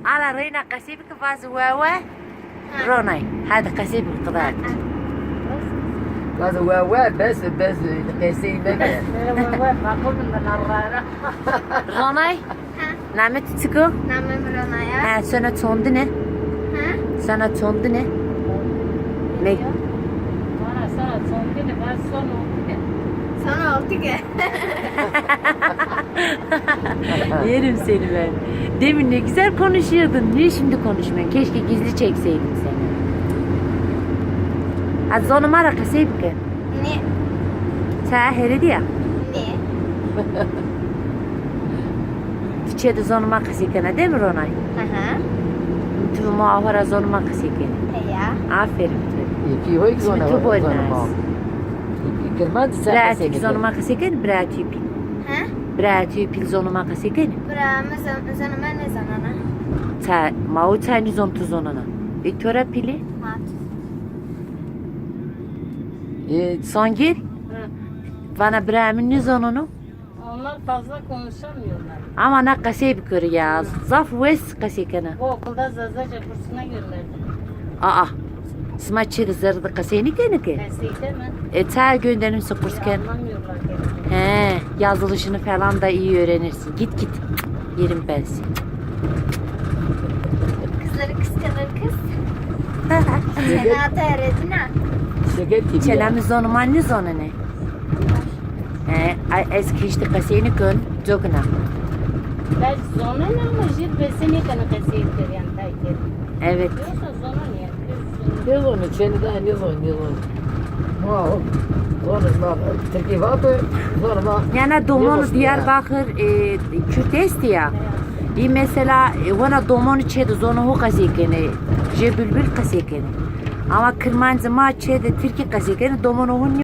على رينا قسيبك فاز واوا روناي هذا قسيب القضاء هذا واوا بس قيسي مكان روناي نعمت تسكو Namım Ronay'a. ها سنة توندي ne Ha? سنة توندي ne ne Sana oldu ki. yerim seni ben. Demin ne güzel konuşuyordun. Niye şimdi konuşmuyorsun? Keşke gizli çekseydim seni. Az onu mara kasayıp ki. Ne? Sen heredi ya. Ne? Tüçede zonuma kasayıkana değil mi Ronay? Aha. Tüm muavara zonuma kasayıkana. Ya. Aferin. في هيك زونه تو بول ناس. كلمات براتي ساعة zonuma kasayıkana براتي بي. Ha? براتي بي zonuma kasayıkana. Buramı zanıma ne zanana? Ta mau tani zon tu zonuna. Viktora pili. Mat. Son gel. Bana Brahmin ne zonunu? Onlar fazla konuşamıyorlar. Ama ne kasayıp kır ya. Zaf west kasayıkana. Bu okulda zazaca kursuna gönderdim. Aa. Smaçı zırdı kasayını gene ki. Mesleğde mi? Ta gönderimse kursken. Anlamıyorlar kendini. He, yazılışını falan da iyi öğrenirsin. Git git. Yerim ben seni. Kızları kıskanır kız. Senata eredina. شكلتي Çelemiz onu manni zonu ne? He, eski işte kasayını gön. Zogna. Ben zona ne ama jir besini kanı keseydir yani tayker. Evet. Yoksa zona ne? يظن كان ده يظن واو ظن ما تركيبات ظن ما Yani domonu Diyarbakır Kürtesti ya. Bir mesela ona domonu çedi zonu hu kasayıkene. Je bülbül kasayıkene. Ama kırmancı ma çedi Türkiye kasayıkene domonu hu